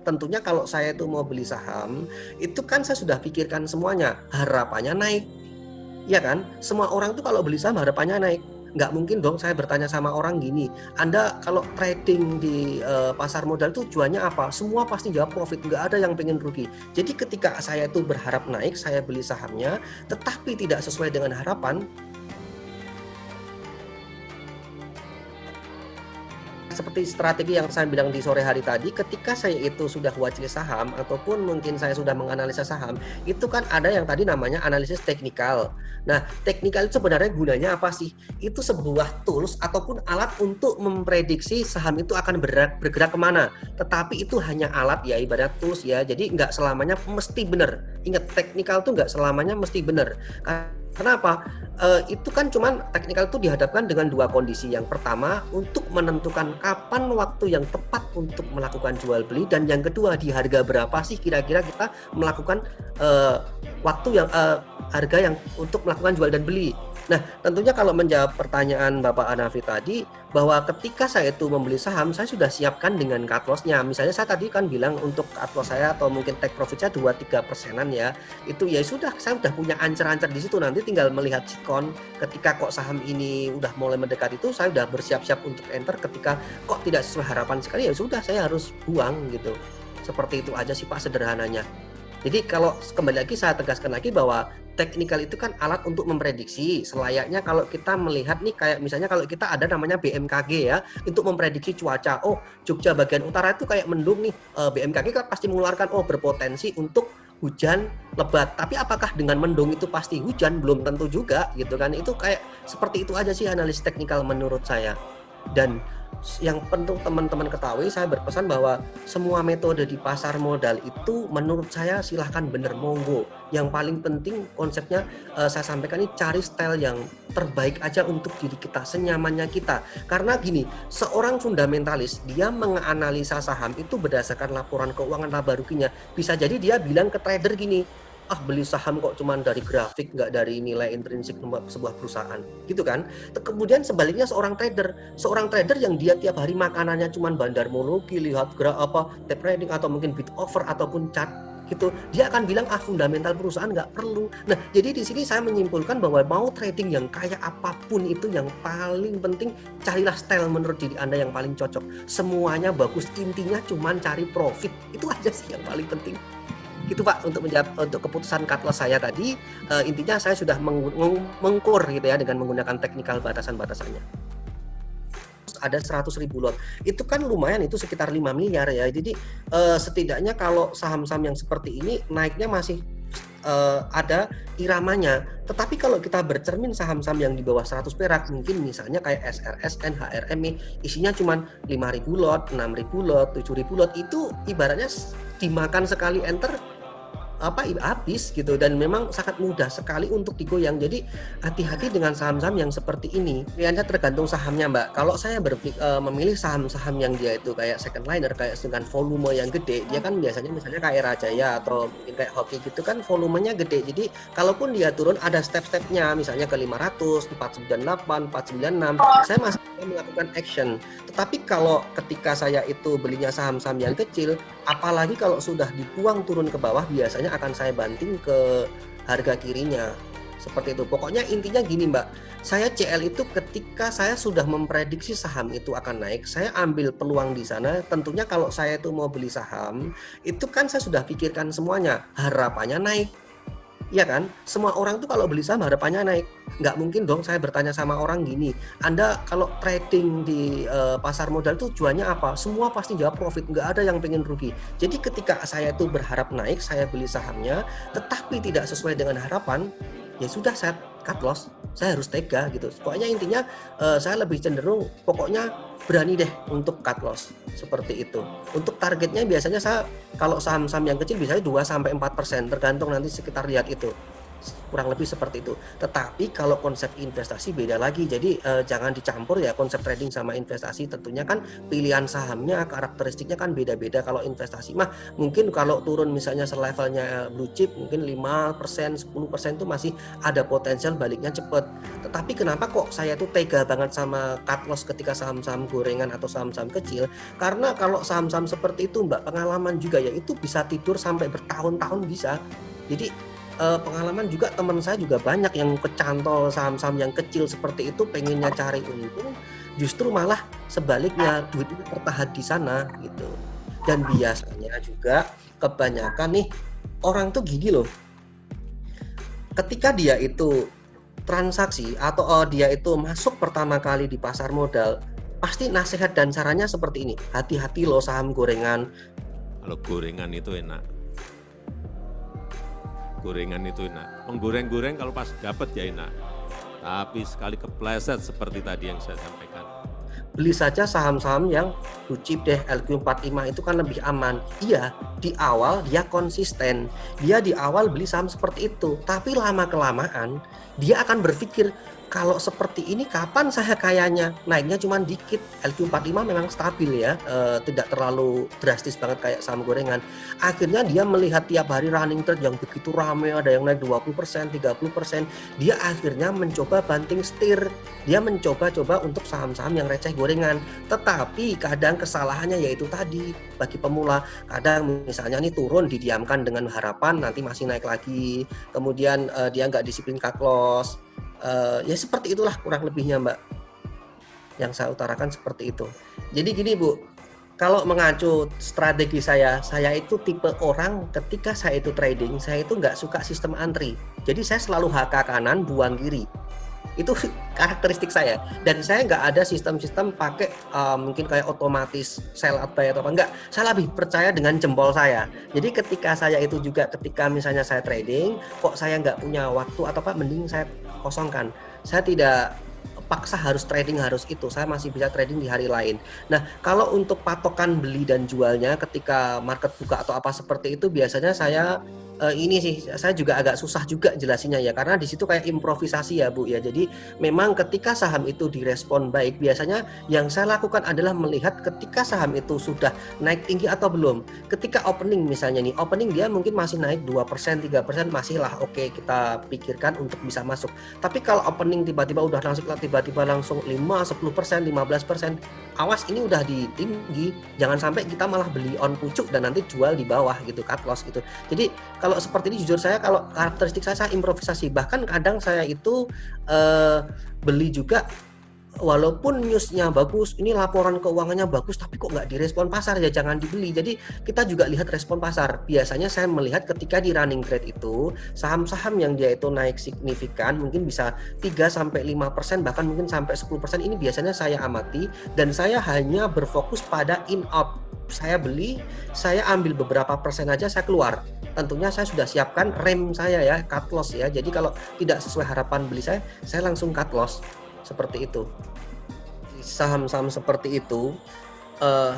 tentunya kalau saya itu mau beli saham, itu kan saya sudah pikirkan semuanya, harapannya naik, ya kan? Semua orang tuh kalau beli saham harapannya naik. Nggak mungkin dong saya bertanya sama orang gini, Anda kalau trading di pasar modal tuh tujuannya apa? Semua pasti jawab profit, nggak ada yang pengen rugi. Jadi ketika saya itu berharap naik, saya beli sahamnya, tetapi tidak sesuai dengan harapan, seperti strategi yang saya bilang di sore hari tadi, ketika saya itu sudah watchlist saham ataupun mungkin saya sudah menganalisa saham, itu kan ada yang tadi namanya analisis teknikal. Nah, teknikal itu sebenarnya gunanya apa sih? Itu sebuah tools ataupun alat untuk memprediksi saham itu akan bergerak kemana. Tetapi itu hanya alat ya, ibarat tools ya. Jadi nggak selamanya mesti benar. Ingat, teknikal itu nggak selamanya mesti benar. Kenapa? Itu kan cuman teknikal itu dihadapkan dengan dua kondisi. Yang pertama, untuk menentukan kapan waktu yang tepat untuk melakukan jual beli, dan yang kedua, di harga berapa sih kira-kira kita melakukan waktu yang harga yang untuk melakukan jual dan beli. Nah, tentunya kalau menjawab pertanyaan Bapak Hanafi tadi, bahwa ketika saya itu membeli saham, saya sudah siapkan dengan cut loss-nya. Misalnya saya tadi kan bilang untuk cut loss saya atau mungkin take profit saya 2-3%-an ya. Itu ya sudah, saya sudah punya ancer-ancer di situ, nanti tinggal melihat sikon. Ketika kok saham ini udah mulai mendekat, itu saya sudah bersiap-siap untuk enter. Ketika kok tidak sesuai harapan sekali, ya sudah saya harus buang gitu. Seperti itu aja sih Pak sederhananya. Jadi kalau kembali lagi saya tegaskan lagi bahwa teknikal itu kan alat untuk memprediksi. Selayaknya kalau kita melihat nih, kayak misalnya kalau kita ada namanya BMKG ya, untuk memprediksi cuaca. Oh, Jogja bagian utara itu kayak mendung nih, BMKG kan pasti mengeluarkan berpotensi untuk hujan lebat. Tapi apakah dengan mendung itu pasti hujan? Belum tentu juga gitu kan. Itu kayak seperti itu aja sih analisis teknikal menurut saya. Dan yang perlu teman-teman ketahui, saya berpesan bahwa semua metode di pasar modal itu menurut saya silahkan bener, monggo. Yang paling penting konsepnya saya sampaikan ini, cari style yang terbaik aja untuk diri kita, senyamannya kita. Karena gini, seorang fundamentalis dia menganalisa saham itu berdasarkan laporan keuangan laba ruginya. Bisa jadi dia bilang ke trader gini, beli saham kok cuman dari grafik, nggak dari nilai intrinsik sebuah perusahaan, gitu kan. Kemudian sebaliknya seorang trader yang dia tiap hari makanannya cuman bandarmologi, lihat tape trading atau mungkin bid offer ataupun chart gitu, dia akan bilang fundamental perusahaan nggak perlu. Nah, jadi di sini saya menyimpulkan bahwa mau trading yang kayak apapun itu, yang paling penting carilah style menurut diri Anda yang paling cocok. Semuanya bagus, intinya cuman cari profit. Itu aja sih yang paling penting. Gitu Pak, untuk menjawab untuk keputusan cut loss saya tadi, intinya saya sudah mengkur gitu ya dengan menggunakan teknikal batasan-batasannya. Ada 100.000 lot, itu kan lumayan, itu sekitar 5 miliar ya. Jadi setidaknya kalau saham-saham yang seperti ini naiknya masih ada iramanya. Tetapi kalau kita bercermin saham-saham yang di bawah 100 perak, mungkin misalnya kayak SRSN, HRMI, isinya cuma 5.000 lot, 6.000 lot, 7.000 lot, itu ibaratnya dimakan sekali enter habis gitu, dan memang sangat mudah sekali untuk digoyang. Jadi hati-hati dengan saham-saham yang seperti ini. Pilihannya tergantung sahamnya Mbak. Kalau saya memilih saham-saham yang dia itu kayak second liner, kayak dengan volume yang gede, dia kan biasanya misalnya kayak Rajaya atau mungkin kayak Hoki gitu kan volumenya gede. Jadi kalaupun dia turun ada step-stepnya, misalnya ke 500, 498, 496, saya masih melakukan action. Tetapi kalau ketika saya itu belinya saham-saham yang kecil, apalagi kalau sudah dibuang turun ke bawah, biasanya akan saya banting ke harga kirinya. Seperti itu. Pokoknya intinya gini Mbak, saya CL itu ketika saya sudah memprediksi saham itu akan naik, saya ambil peluang di sana. Tentunya kalau saya itu mau beli saham, itu kan saya sudah pikirkan semuanya, harapannya naik. Iya kan? Semua orang tuh kalau beli saham harapannya naik. Nggak mungkin dong saya bertanya sama orang gini, Anda kalau trading di pasar modal tuh tujuannya apa? Semua pasti jawab profit, nggak ada yang pengen rugi. Jadi ketika saya tuh berharap naik, saya beli sahamnya, tetapi tidak sesuai dengan harapan, ya sudah saya cut loss, saya harus tega gitu. Pokoknya intinya saya lebih cenderung pokoknya berani deh untuk cut loss, seperti itu. Untuk targetnya biasanya saya kalau saham-saham yang kecil biasanya 2-4%, tergantung nanti sekitar lihat itu. kurang lebih seperti itu. Tetapi kalau konsep investasi beda lagi. Jadi jangan dicampur ya konsep trading sama investasi. Tentunya kan pilihan sahamnya, karakteristiknya kan beda-beda. Kalau investasi mah mungkin kalau turun misalnya selevelnya blue chip mungkin 5%, 10% itu masih ada potensial baliknya cepat. Tetapi kenapa kok saya tuh tega banget sama cut loss ketika saham-saham gorengan atau saham-saham kecil? Karena kalau saham-saham seperti itu Mbak, pengalaman juga ya, itu bisa tidur sampai bertahun-tahun bisa. Jadi pengalaman juga teman saya juga banyak yang kecantol saham-saham yang kecil seperti itu, pengennya cari untung, justru malah sebaliknya duitnya tertahan di sana gitu. Dan biasanya juga kebanyakan nih orang tuh gini loh, ketika dia itu transaksi atau dia itu masuk pertama kali di pasar modal, pasti nasihat dan sarannya seperti ini, hati-hati loh saham gorengan. Kalau gorengan itu enak. Gorengan itu enak. Menggoreng-goreng kalau pas dapat ya enak. Tapi sekali kepleset seperti tadi yang saya sampaikan. Beli saja saham-saham yang blue chip deh, LQ45 itu kan lebih aman. Iya, di awal dia konsisten. Dia di awal beli saham seperti itu. Tapi lama-kelamaan dia akan berpikir, kalau seperti ini kapan saya kayanya? Naiknya cuma dikit. LQ45 memang stabil ya, tidak terlalu drastis banget kayak saham gorengan. Akhirnya dia melihat tiap hari running trade yang begitu ramai, ada yang naik 20%, 30%. Dia akhirnya mencoba banting setir. Dia mencoba-coba untuk saham-saham yang receh gorengan. Tetapi kadang kesalahannya yaitu tadi, bagi pemula, kadang misalnya nih turun didiamkan dengan harapan nanti masih naik lagi. Kemudian dia nggak disiplin cut loss. Ya seperti itulah kurang lebihnya Mbak, yang saya utarakan seperti itu. Jadi gini Bu, kalau mengacu strategi saya itu tipe orang ketika saya itu trading, saya itu nggak suka sistem antri. Jadi saya selalu HK kanan, buang kiri. Itu karakteristik saya. Dan saya nggak ada sistem-sistem pakai mungkin kayak otomatis sell atau buy atau apa. Enggak, saya lebih percaya dengan jempol saya. Jadi ketika saya itu juga, ketika misalnya saya trading, kok saya nggak punya waktu atau apa, mending saya kosongkan. Saya tidak paksa harus trading harus itu, saya masih bisa trading di hari lain. Nah, kalau untuk patokan beli dan jualnya ketika market buka atau apa seperti itu, biasanya saya ini sih, saya juga agak susah juga jelasinnya ya, karena di situ kayak improvisasi ya Bu ya. Jadi memang ketika saham itu direspon baik, biasanya yang saya lakukan adalah melihat ketika saham itu sudah naik tinggi atau belum. Ketika opening misalnya nih, opening dia mungkin masih naik 2%, 3%, masih lah oke, kita pikirkan untuk bisa masuk. Tapi kalau opening tiba-tiba udah langsung 5, 10%, 15%, awas ini udah di tinggi, jangan sampai kita malah beli on pucuk dan nanti jual di bawah gitu, cut loss gitu. Jadi kalau seperti ini jujur saya, kalau karakteristik saya improvisasi. Bahkan kadang saya itu beli juga walaupun newsnya bagus, ini laporan keuangannya bagus, tapi kok nggak direspon pasar, ya jangan dibeli. Jadi kita juga lihat respon pasar. Biasanya saya melihat ketika di running trade itu, saham-saham yang dia itu naik signifikan, mungkin bisa 3-5%, bahkan mungkin sampai 10%, ini biasanya saya amati, dan saya hanya berfokus pada in out. Saya beli, saya ambil beberapa persen aja, saya keluar. Tentunya saya sudah siapkan rem saya ya, cut loss ya. Jadi kalau tidak sesuai harapan beli saya langsung cut loss. Seperti itu. Saham-saham seperti itu,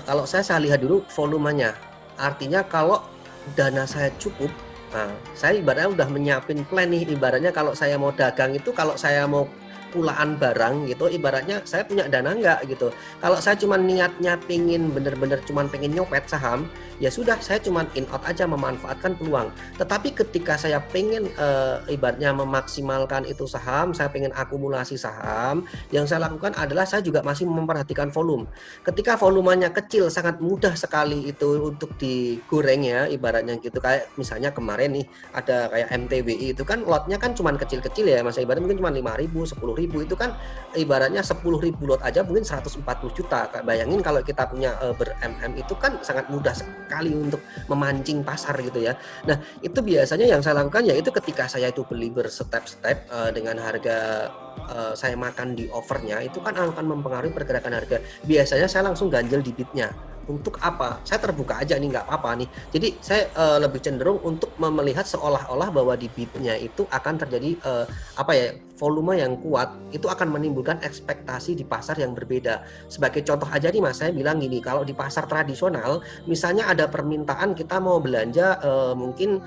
kalau saya lihat dulu volumenya. Artinya kalau dana saya cukup, nah, saya ibaratnya udah menyiapin plan nih. Ibaratnya kalau saya mau dagang itu, kalau saya mau kulaan barang gitu, ibaratnya saya punya dana enggak gitu. Kalau saya cuma niatnya pengen bener-bener cuma pengen nyopet saham, ya sudah, saya cuma in out aja, memanfaatkan peluang. Tetapi ketika saya pengen ibaratnya memaksimalkan itu saham, saya pengen akumulasi saham, yang saya lakukan adalah saya juga masih memperhatikan volume. Ketika volumenya kecil, sangat mudah sekali itu untuk digoreng ya, ibaratnya gitu. Kayak misalnya kemarin nih ada kayak MTWI itu kan lotnya kan cuma kecil-kecil ya, Mas, ibaratnya mungkin cuma 5.000, 10.000, itu kan ibaratnya 10.000 lot aja mungkin 140 juta. Bayangin kalau kita punya ber-MM itu kan sangat mudah sekali untuk memancing pasar gitu ya. Nah, itu biasanya yang saya lakukan yaitu ketika saya itu beli berstep-step dengan harga saya makan di overnya, itu kan akan mempengaruhi pergerakan harga. Biasanya saya langsung ganjel di bidnya. Untuk apa? Saya terbuka aja nih, nggak apa-apa nih. Jadi saya lebih cenderung untuk melihat seolah-olah bahwa di bidnya itu akan terjadi volume yang kuat itu akan menimbulkan ekspektasi di pasar yang berbeda. Sebagai contoh aja nih Mas, saya bilang gini, kalau di pasar tradisional misalnya ada permintaan kita mau belanja mungkin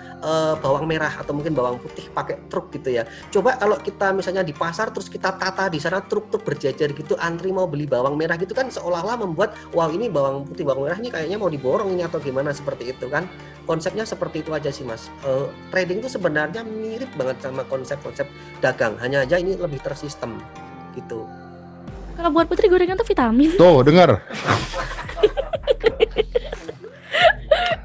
bawang merah atau mungkin bawang putih pakai truk gitu ya. Coba kalau kita misalnya di pasar terus kita tata di sana truk-truk berjejer gitu antri mau beli bawang merah gitu kan, seolah-olah membuat wow ini bawang putih bawang merah ini kayaknya mau diborong ini atau gimana seperti itu kan. Konsepnya seperti itu aja sih Mas. Trading itu sebenarnya mirip banget sama konsep-konsep dagang, hanya aja ini lebih tersistem gitu. Kalau buat Putri gorengan tuh vitamin. Tuh, dengar.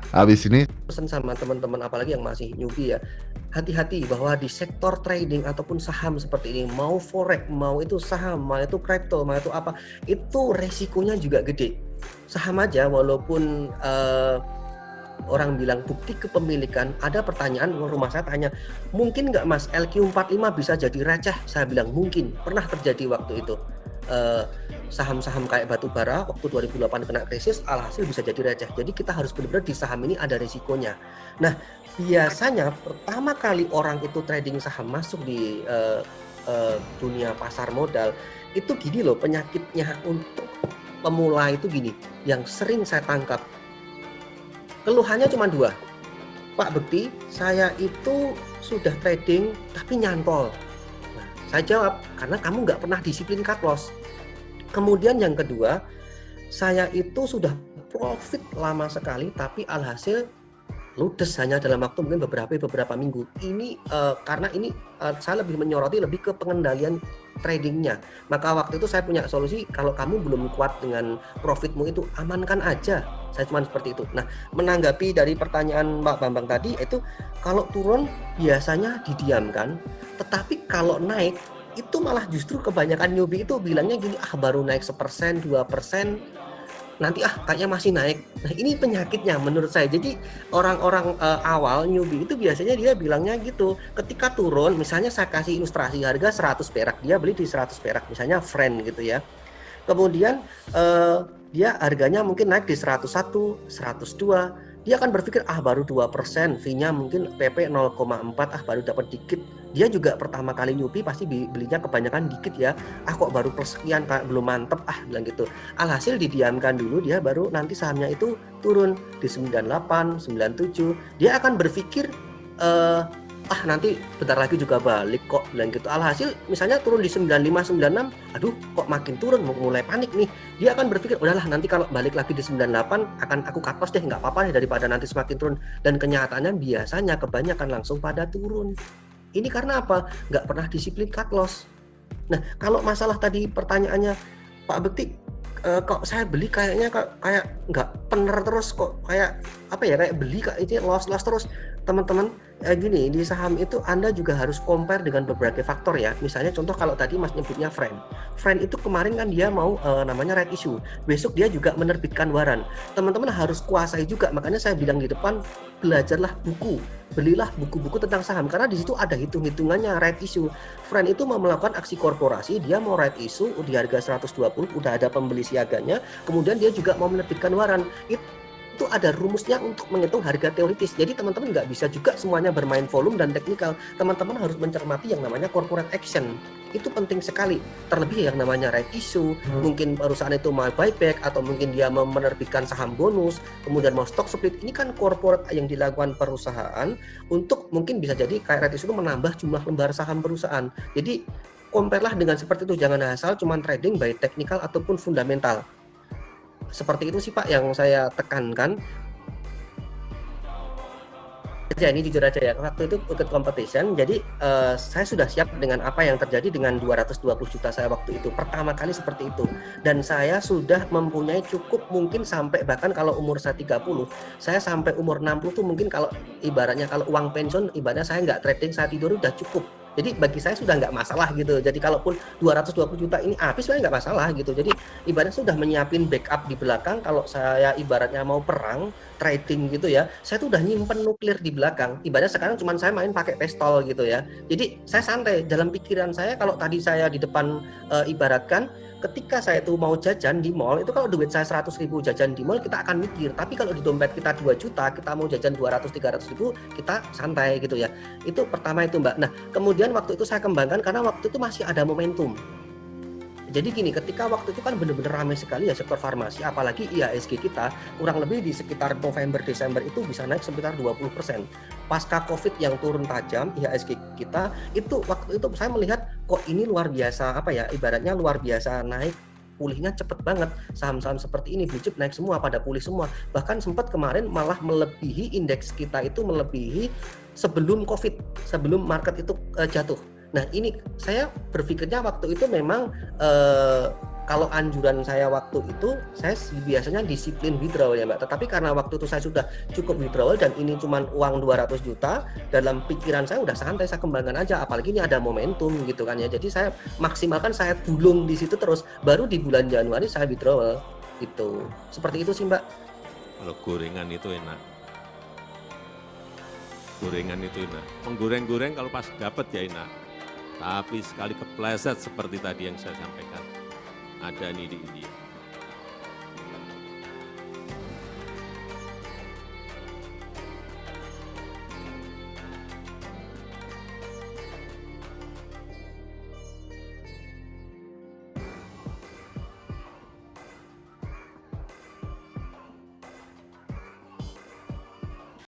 Habis ini Pesan sama teman-teman apalagi yang masih newbie ya, hati-hati bahwa di sektor trading ataupun saham seperti ini, mau forex, mau itu saham, mau itu kripto, mau itu apa, itu resikonya juga gede. Saham aja walaupun orang bilang bukti kepemilikan, ada pertanyaan rumah saya tanya, mungkin nggak Mas LQ45 bisa jadi receh? Saya bilang mungkin, pernah terjadi waktu itu. Saham-saham kayak batu bara waktu 2008 kena krisis, alhasil bisa jadi receh. Jadi kita harus benar-benar di saham ini ada risikonya. Nah, biasanya pertama kali orang itu trading saham masuk di dunia pasar modal, itu gini loh penyakitnya untuk pemula itu gini, yang sering saya tangkap. Keluhannya cuma dua, Pak Bekti, saya itu sudah trading tapi nyantol. Nah, saya jawab, karena kamu nggak pernah disiplin cut loss. Kemudian yang kedua, saya itu sudah profit lama sekali tapi alhasil ludes hanya dalam waktu mungkin beberapa minggu. Ini karena ini saya lebih menyoroti lebih ke pengendalian tradingnya. Maka waktu itu saya punya solusi, kalau kamu belum kuat dengan profitmu itu amankan aja. Saya cuma seperti itu. Nah, menanggapi dari pertanyaan Pak Bambang tadi itu, kalau turun biasanya didiamkan, tetapi kalau naik itu malah justru kebanyakan newbie itu bilangnya gini, baru naik 1%, 2%, nanti kayaknya masih naik. Nah, ini penyakitnya menurut saya. Jadi orang-orang awal newbie itu biasanya dia bilangnya gitu, ketika turun, misalnya saya kasih ilustrasi harga 100 perak, dia beli di 100 perak, misalnya friend gitu ya. Kemudian dia harganya mungkin naik di 101, 102, dia akan berpikir baru 2%, fee-nya mungkin PP 0,4, baru dapat dikit. Dia juga pertama kali newbie pasti belinya kebanyakan dikit ya. Kok baru persekian, belum mantep bilang gitu. Alhasil didiamkan dulu, dia baru nanti sahamnya itu turun di 98, 97. Dia akan berpikir nanti bentar lagi juga balik kok bilang gitu. Alhasil misalnya turun di 95, 96, aduh kok makin turun, mulai panik nih. Dia akan berpikir udahlah nanti kalau balik lagi di 98 akan aku cut loss deh, nggak apa-apa deh daripada nanti semakin turun. Dan kenyataannya biasanya kebanyakan langsung pada turun. Ini karena apa? Nggak pernah disiplin cut loss. Nah, kalau masalah tadi pertanyaannya Pak Bekti, kok saya beli kayaknya kayak nggak bener terus, kok kayak kayak beli itu loss terus. Teman-teman, gini, di saham itu Anda juga harus compare dengan beberapa faktor ya. Misalnya contoh kalau tadi Mas nyebutnya Friend itu kemarin kan dia mau namanya right issue, besok dia juga menerbitkan waran. Teman-teman harus kuasai juga, makanya saya bilang di depan, belajarlah buku, belilah buku-buku tentang saham, karena di situ ada hitung-hitungannya right issue. Friend itu mau melakukan aksi korporasi, dia mau right issue di harga 120, udah ada pembeli siaganya, kemudian dia juga mau menerbitkan waran. Itu ada rumusnya untuk menghitung harga teoritis. Jadi teman-teman nggak bisa juga semuanya bermain volume dan teknikal. Teman-teman harus mencermati yang namanya corporate action. Itu penting sekali. Terlebih yang namanya right issue, mungkin perusahaan itu mau buyback atau mungkin dia mau menerbitkan saham bonus, kemudian mau stock split. Ini kan corporate yang dilakukan perusahaan untuk mungkin bisa jadi kayak right issue itu menambah jumlah lembar saham perusahaan. Jadi compare lah dengan seperti itu, jangan asal cuman trading by technical ataupun fundamental. Seperti itu sih Pak yang saya tekankan. Ini jujur aja ya, waktu itu ikut competition, jadi saya sudah siap dengan apa yang terjadi dengan 220 juta saya waktu itu, pertama kali seperti itu. Dan saya sudah mempunyai cukup, mungkin sampai bahkan kalau umur saya 30, saya sampai umur 60 tuh mungkin kalau ibaratnya kalau uang pensiun, ibaratnya saya nggak trading, saya tidur udah cukup. Jadi bagi saya sudah nggak masalah gitu. Jadi kalaupun 220 juta ini habis, sebenarnya nggak masalah gitu. Jadi ibaratnya sudah menyiapin backup di belakang. Kalau saya ibaratnya mau perang, trading gitu ya, saya tuh udah nyimpen nuklir di belakang. Ibaratnya sekarang cuma saya main pakai pistol gitu ya. Jadi saya santai dalam pikiran saya. Kalau tadi saya di depan ibaratkan, ketika saya itu mau jajan di mall, itu kalau duit saya 100.000 jajan di mall kita akan mikir, tapi kalau di dompet kita 2 juta, kita mau jajan 200-300 ribu, kita santai gitu ya. Itu pertama itu Mbak. Nah kemudian waktu itu saya kembangkan karena waktu itu masih ada momentum. Jadi gini, ketika waktu itu kan benar-benar ramai sekali ya sektor farmasi, apalagi IHSG kita kurang lebih di sekitar November Desember itu bisa naik sekitar 20%. Pasca Covid yang turun tajam, IHSG kita itu waktu itu saya melihat kok ini luar biasa apa ya, ibaratnya luar biasa naik, pulihnya cepet banget. Saham-saham seperti ini blue chip naik semua, pada pulih semua. Bahkan sempat kemarin malah melebihi indeks kita itu melebihi sebelum Covid, sebelum market itu jatuh. Nah ini saya berpikirnya waktu itu memang kalau anjuran saya waktu itu saya biasanya disiplin withdrawal ya Mbak. Tetapi karena waktu itu saya sudah cukup withdrawal dan ini cuma uang 200 juta, dalam pikiran saya udah santai, saya kembangkan aja. Apalagi ini ada momentum gitu kan ya. Jadi saya maksimalkan, saya gulung di situ terus. Baru di bulan Januari saya withdrawal gitu. Seperti itu sih Mbak. Kalau gorengan itu enak. Gorengan itu enak. Menggoreng-goreng kalau pas dapat ya enak. Tapi sekali kepleset seperti tadi yang saya sampaikan, ada ini di India.